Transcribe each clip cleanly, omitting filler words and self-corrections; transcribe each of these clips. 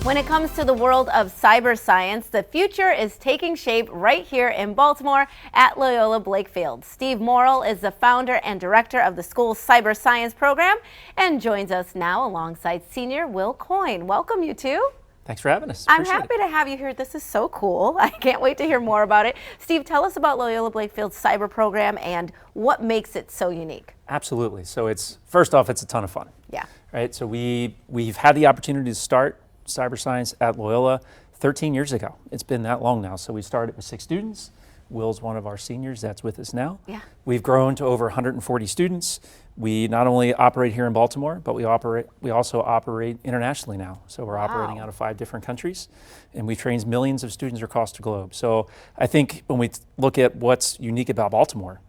When it comes to the world of cyber science, the future is taking shape right here in Baltimore at Loyola Blakefield. Steve Morrill is the founder and director of the school's cyber science program and joins us now alongside senior Will Coyne. Welcome, you two. Thanks for having us. I'm happy to have you here. This is so cool. I can't wait to hear more about it. Steve, tell us about Loyola Blakefield's cyber program and what makes it so unique. Absolutely. So first off, it's a ton of fun. Yeah. Right. So we've had the opportunity to start cyber science at Loyola 13 years ago. It's been that long now. So we started with 6 students. Will's one of our seniors that's with us now. Yeah. We've grown to over 140 students. We not only operate here in Baltimore, but we also operate internationally now. So we're operating out of 5 different countries, and we've trained millions of students across the globe. So I think when we look at what's unique about Baltimore,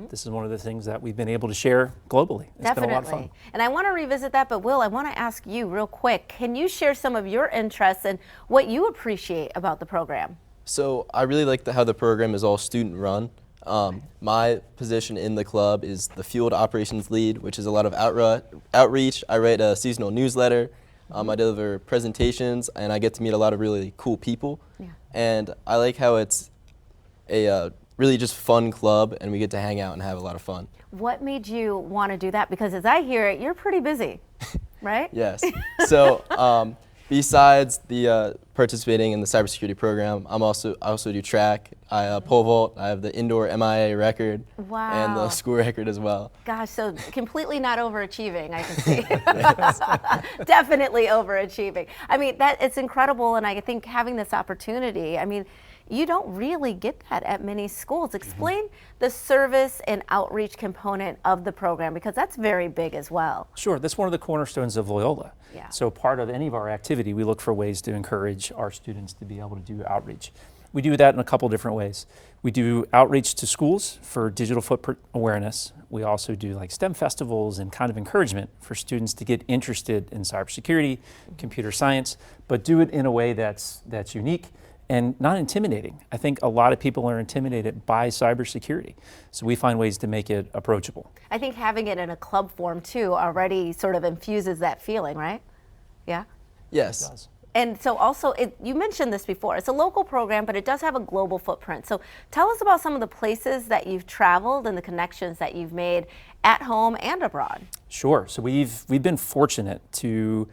this is one of the things that we've been able to share globally. It's been a lot of fun. And I want to revisit that, but Will, I want to ask you real quick, can you share some of your interests and what you appreciate about the program? So I really like how the program is all student run. My position in the club is the field operations lead, which is a lot of outreach. I write a seasonal newsletter. I deliver presentations, and I get to meet a lot of really cool people. Yeah. And I like how it's a really just fun club, and we get to hang out and have a lot of fun. What made you want to do that? Because as I hear it, you're pretty busy, right? Yes. So besides the participating in the cybersecurity program, I also do track. I pole vault. I have the indoor MIA record and the school record as well. Gosh, so completely not overachieving, I can see. Definitely overachieving. I mean, it's incredible, and I think having this opportunity, I mean, you don't really get that at many schools. Explain the service and outreach component of the program, because that's very big as well. Sure, that's one of the cornerstones of Loyola. Yeah. So part of any of our activity, we look for ways to encourage our students to be able to do outreach. We do that in a couple different ways. We do outreach to schools for digital footprint awareness. We also do like STEM festivals and kind of encouragement for students to get interested in cybersecurity, computer science, but do it in a way that's unique and not intimidating. I think a lot of people are intimidated by cybersecurity, so we find ways to make it approachable. I think having it in a club form too already sort of infuses that feeling, right? Yeah? Yes. It does. And so also, you mentioned this before, it's a local program, but it does have a global footprint. So tell us about some of the places that you've traveled and the connections that you've made at home and abroad. Sure, so we've been fortunate to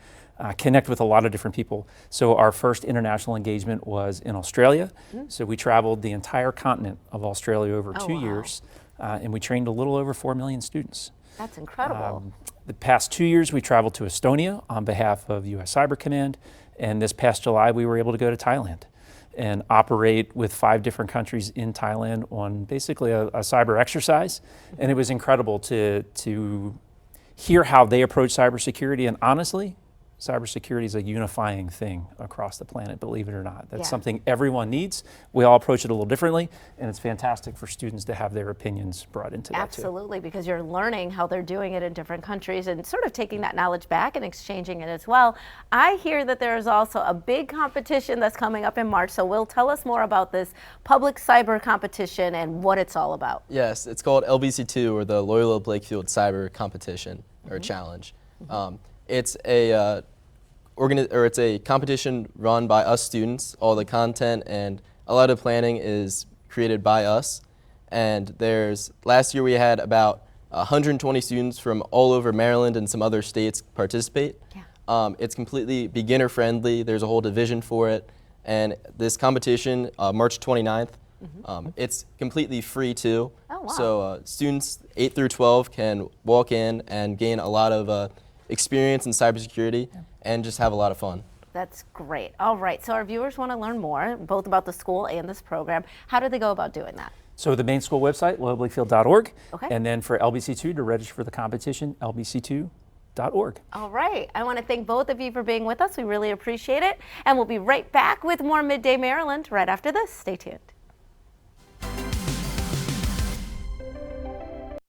connect with a lot of different people. So our first international engagement was in Australia. So we traveled the entire continent of Australia over 2 years, and we trained a little over 4 million students. That's incredible. The past 2 years we traveled to Estonia on behalf of US Cyber Command, and this past July we were able to go to Thailand and operate with 5 different countries in Thailand on basically a cyber exercise. And it was incredible to hear how they approach cybersecurity, and honestly, cybersecurity is a unifying thing across the planet, believe it or not. That's something everyone needs. We all approach it a little differently, and it's fantastic for students to have their opinions brought into that too. Absolutely, because you're learning how they're doing it in different countries and sort of taking that knowledge back and exchanging it as well. I hear that there is also a big competition that's coming up in March, so Will, tell us more about this public cyber competition and what it's all about. Yes, it's called LBC2, or the Loyola Blakefield Cyber Competition or Challenge. It's a competition run by us students. All the content and a lot of planning is created by us. And last year we had about 120 students from all over Maryland and some other states participate. Yeah. It's completely beginner friendly. There's a whole division for it. And this competition, March 29th, it's completely free too. Oh, wow. So students 8 through 12 can walk in and gain a lot of experience in cybersecurity and just have a lot of fun. That's great. All right, so our viewers want to learn more, both about the school and this program. How do they go about doing that? So the main school website, loyolablakefield.org, Okay. and then for LBC2 to register for the competition, lbc2.org. All right, I want to thank both of you for being with us. We really appreciate it, and we'll be right back with more Midday Maryland right after this. Stay tuned.